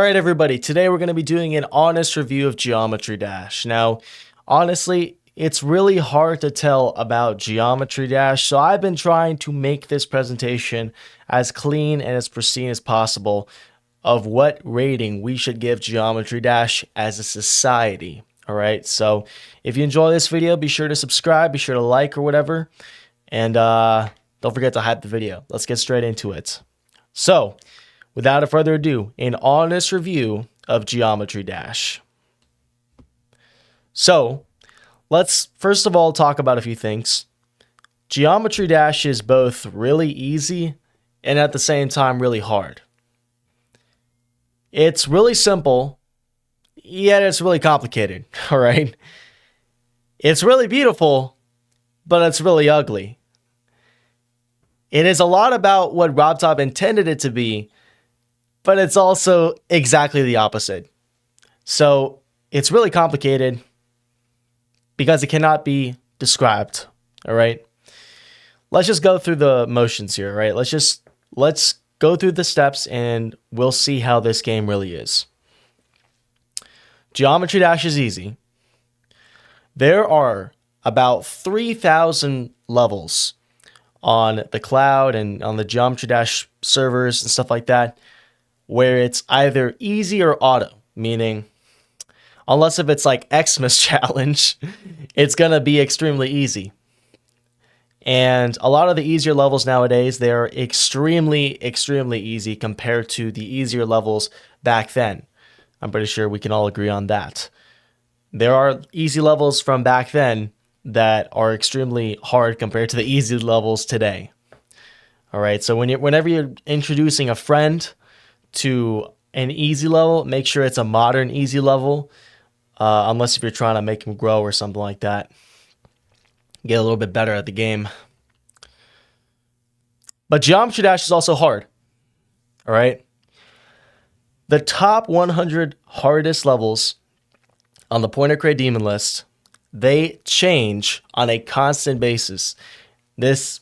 Alright everybody, today we're going to be doing an honest review of Geometry Dash. Now, honestly, it's really hard to tell about Geometry Dash, so I've been trying to make this presentation as clean and as pristine as possible of what rating we should give Geometry Dash as a society. Alright, so if you enjoy this video, be sure to subscribe, be sure to like or whatever, and don't forget to hype the video. Let's get straight into it. So, without further ado, an honest review of Geometry Dash. So, let's first of all talk about a few things. Geometry Dash is both really easy and at the same time really hard. It's really simple, yet it's really complicated, alright? It's really beautiful, but it's really ugly. It is a lot about what RobTop intended it to be, but it's also exactly the opposite. So it's really complicated because it cannot be described. All right. Let's just go through the motions here. Right. Let's go through the steps and we'll see how this game really is. Geometry Dash is easy. There are about 3,000 levels on the cloud and on the Geometry Dash servers and stuff like that, where it's either easy or auto, meaning unless if it's like Xmas challenge, it's going to be extremely easy. And a lot of the easier levels nowadays, they're extremely easy compared to the easier levels back then. I'm pretty sure we can all agree on that. There are easy levels from back then that are extremely hard compared to the easy levels today. All right, so whenever you're introducing a friend to an easy level, make sure it's a modern easy level, unless if you're trying to make him grow or something like that. Get a little bit better at the game. But Geometry Dash is also hard. All right. The top 100 hardest levels on the Pointer Crate Demon list, they change on a constant basis. This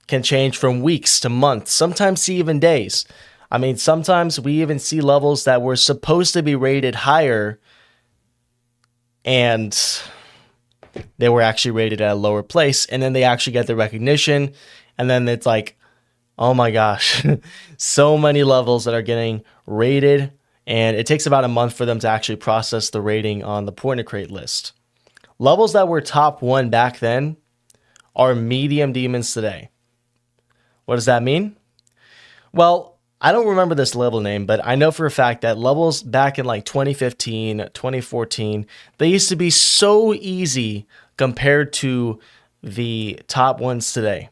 can change from weeks to months, sometimes even days. I mean, sometimes we even see levels that were supposed to be rated higher and they were actually rated at a lower place, and then they actually get the recognition, and then it's like, oh my gosh, so many levels that are getting rated, and it takes about a month for them to actually process the rating on the Pointer Crate list. Levels that were top 1 back then are medium demons today. What does that mean? Well, I don't remember this level name, but I know for a fact that levels back in like 2015, 2014, they used to be so easy compared to the top ones today.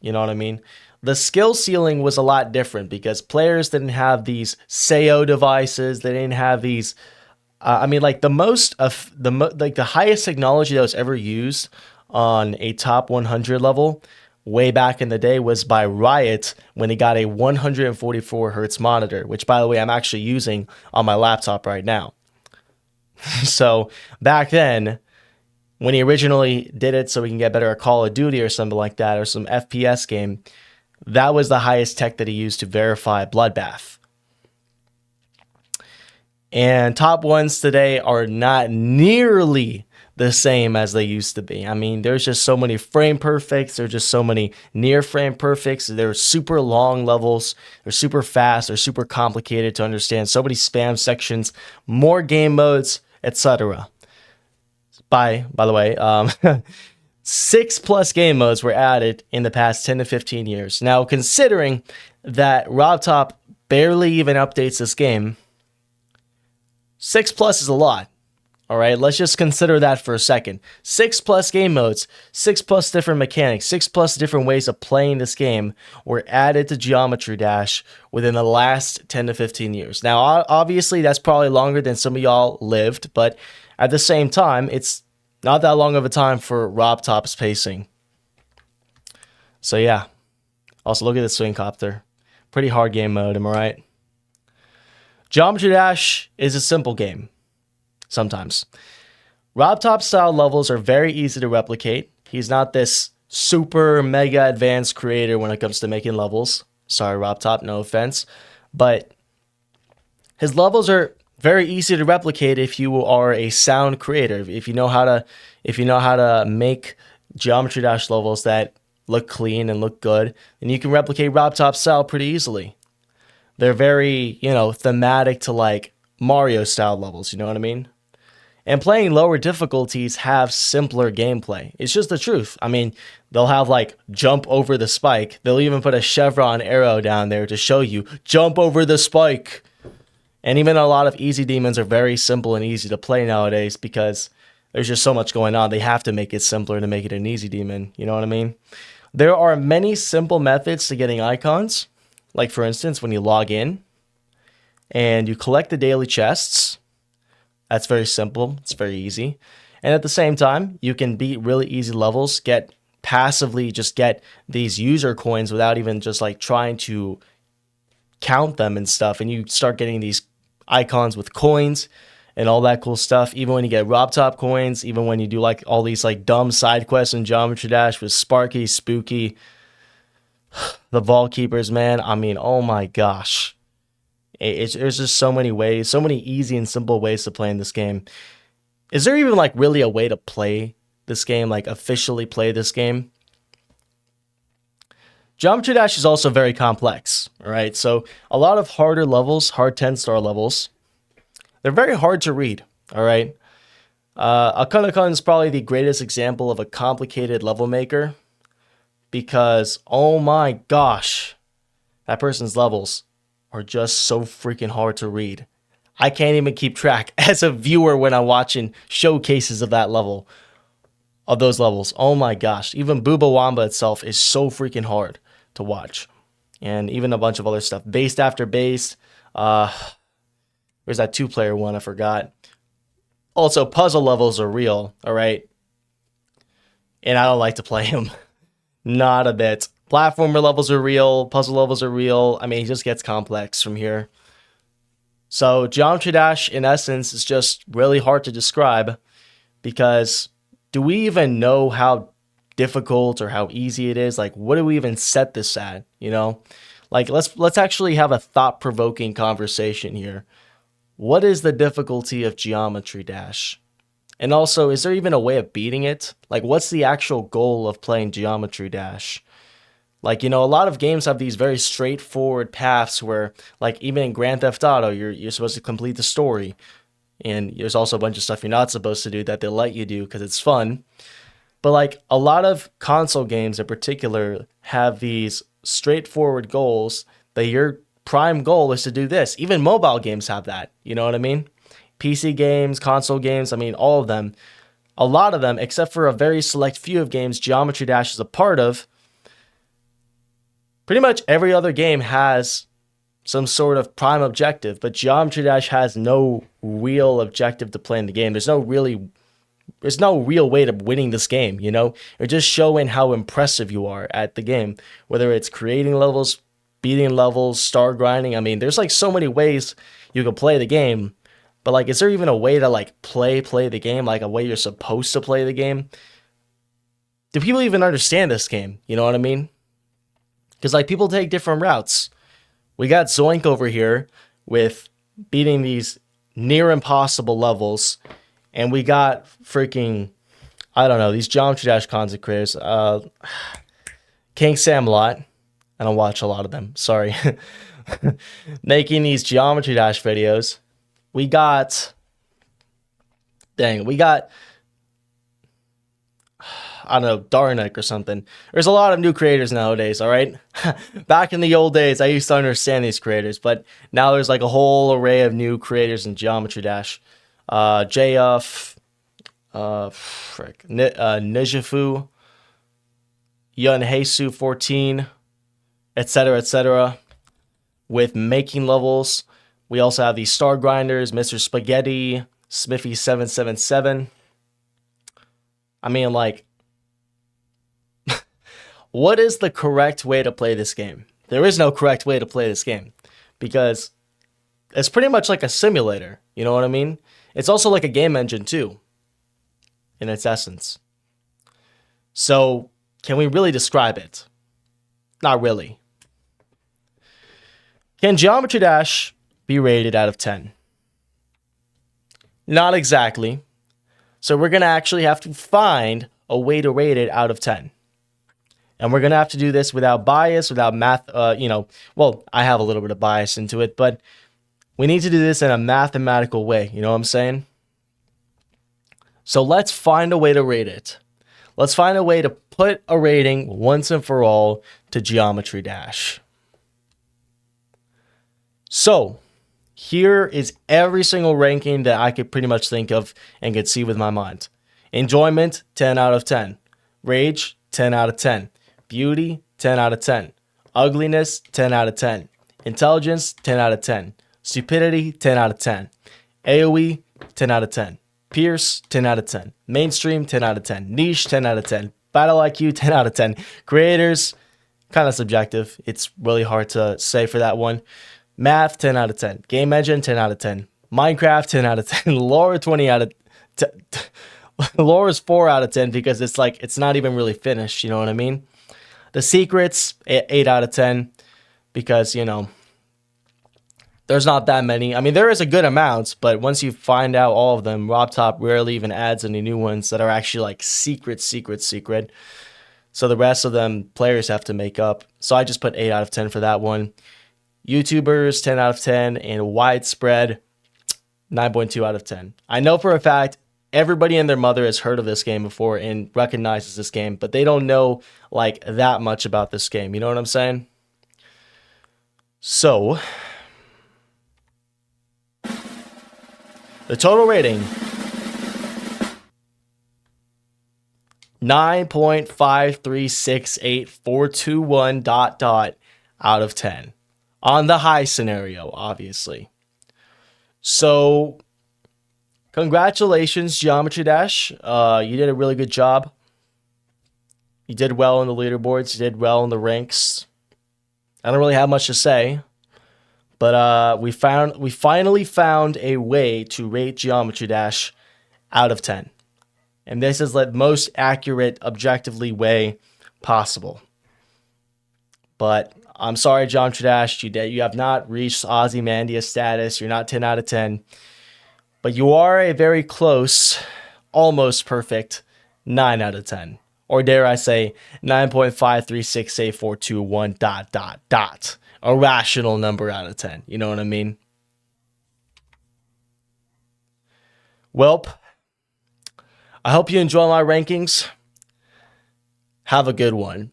You know what I mean? The skill ceiling was a lot different because players didn't have these SEO devices. They didn't have these. Like the highest technology that was ever used on a top 100 level way back in the day was by Riot when he got a 144 hertz monitor, which by the way, I'm actually using on my laptop right now. So back then, when he originally did it so we can get better at Call of Duty or something like that, or some FPS game, that was the highest tech that he used to verify Bloodbath. And top ones today are not nearly the same as they used to be. I mean, there's just so many frame perfects. There's just so many near frame perfects. They're super long levels. They're super fast. They're super complicated to understand. So many spam sections, more game modes, etc. By the way, 6+ game modes were added in the past 10 to 15 years. Now, considering that RobTop barely even updates this game, 6+ is a lot. All right, let's just consider that for a second. 6+ game modes, 6+ different mechanics, 6+ different ways of playing this game were added to Geometry Dash within the last 10 to 15 years. Now, obviously, that's probably longer than some of y'all lived, but at the same time, it's not that long of a time for RobTop's pacing. So yeah. Also, look at the swing copter. Pretty hard game mode, am I right? Geometry Dash is a simple game. Sometimes. RobTop style levels are very easy to replicate. He's not this super mega advanced creator when it comes to making levels. Sorry, RobTop, no offense. But His levels are very easy to replicate if you are a sound creator. If you know how to make Geometry Dash levels that look clean and look good, then you can replicate Rob Top style pretty easily. They're very, thematic to like Mario style levels, you know what I mean? And playing lower difficulties have simpler gameplay. It's just the truth. I mean, they'll have like jump over the spike. They'll even put a chevron arrow down there to show you jump over the spike. And even a lot of easy demons are very simple and easy to play nowadays because there's just so much going on. They have to make it simpler to make it an easy demon. You know what I mean? There are many simple methods to getting icons. Like for instance, when you log in and you collect the daily chests, that's very simple. It's very easy. And at the same time, you can beat really easy levels, passively get these user coins without even just like trying to count them and stuff. And you start getting these icons with coins and all that cool stuff. Even when you get Rob Top coins, even when you do like all these like dumb side quests in Geometry Dash with Sparky, Spooky, the Vault Keepers, man. I mean, oh my gosh. There's just so many ways, so many easy and simple ways to play in this game. Is there even like really a way to play this game, like officially play this game? Geometry Dash is also very complex, all right? So a lot of harder levels, hard 10-star levels, they're very hard to read, all right? Akana is probably the greatest example of a complicated level maker because, oh my gosh, that person's levels are just so freaking hard to read. I can't even keep track as a viewer when I'm watching showcases of that level, of those levels. Oh my gosh. Even Booba Wamba itself is so freaking hard to watch. And even a bunch of other stuff. Based after based. Where's that 2-player one? I forgot. Also, puzzle levels are real, all right? And I don't like to play them. Not a bit. Platformer levels are real. Puzzle levels are real. I mean, it just gets complex from here. So Geometry Dash, in essence, is just really hard to describe because do we even know how difficult or how easy it is? Like, what do we even set this at, you know? Like, let's actually have a thought-provoking conversation here. What is the difficulty of Geometry Dash? And also, is there even a way of beating it? Like, what's the actual goal of playing Geometry Dash? Like, a lot of games have these very straightforward paths where, like, even in Grand Theft Auto, you're supposed to complete the story. And there's also a bunch of stuff you're not supposed to do that they'll let you do because it's fun. But, like, a lot of console games in particular have these straightforward goals that your prime goal is to do this. Even mobile games have that. You know what I mean? PC games, console games, I mean, all of them. A lot of them, except for a very select few of games Geometry Dash is a part of, pretty much every other game has some sort of prime objective, but Geometry Dash has no real objective to play in the game. There's no real way to winning this game, You're just showing how impressive you are at the game, whether it's creating levels, beating levels, star grinding. I mean, there's like so many ways you can play the game, but like, is there even a way to like play the game, like a way you're supposed to play the game? Do people even understand this game? You know what I mean? Because, like, people take different routes. We got Zoink over here with beating these near impossible levels. And we got freaking, I don't know, these Geometry Dash content creators. King Samlot. I don't watch a lot of them. Sorry. Making these Geometry Dash videos. We got I don't know, Darnik or something. There's a lot of new creators nowadays, all right? Back in the old days, I used to understand these creators, but now there's like a whole array of new creators in Geometry Dash. JF, Nijifu, Yunheisu 14, etc., with making levels. We also have these Star Grinders, Mr. Spaghetti, Smithy777. I mean, like, what is the correct way to play this game? There is no correct way to play this game because it's pretty much like a simulator. You know what I mean? It's also like a game engine too, in its essence. So, can we really describe it? Not really. Can Geometry Dash be be rated out of 10? Not exactly. So we're going to actually have to find a way to rate it out of 10. And we're going to have to do this without bias, without math, well, I have a little bit of bias into it, but we need to do this in a mathematical way. You know what I'm saying? So let's find a way to rate it. Let's find a way to put a rating once and for all to Geometry Dash. So here is every single ranking that I could pretty much think of and could see with my mind. Enjoyment, 10 out of 10. Rage, 10 out of 10. Beauty, 10 out of 10. Ugliness, 10 out of 10. Intelligence, 10 out of 10. Stupidity, 10 out of 10. AoE, 10 out of 10. Pierce, 10 out of 10. Mainstream, 10 out of 10. Niche, 10 out of 10. Battle IQ, 10 out of 10. Creators, kind of subjective. It's really hard to say for that one. Math, 10 out of 10. Game Engine, 10 out of 10. Minecraft, 10 out of 10. Lore, 20 out of 10. Lore is 4 out of 10 because it's like, it's not even really finished. You know what I mean? The Secrets, 8 out of 10 because, you know, there's not that many. I mean, there is a good amount, but once you find out all of them, RobTop rarely even adds any new ones that are actually like secret. So the rest of them players have to make up. So I just put 8 out of 10 for that one. YouTubers, 10 out of 10. And widespread, 9.2 out of 10. I know for a fact everybody and their mother has heard of this game before and recognizes this game, but they don't know like that much about this game. You know what I'm saying? So the total rating, 9.5368421 ... out of 10. On the high scenario, obviously. So, congratulations, Geometry Dash. You did a really good job. You did well in the leaderboards. You did well in the ranks. I don't really have much to say. But we finally found a way to rate Geometry Dash out of 10. And this is the most accurate, objectively way possible. But I'm sorry, Geometry Dash, you have not reached Ozymandias status. You're not 10 out of 10. But you are a very close, almost perfect 9 out of 10. Or dare I say 9.5368421 ... A rational number out of 10. You know what I mean? Welp, I hope you enjoy my rankings. Have a good one.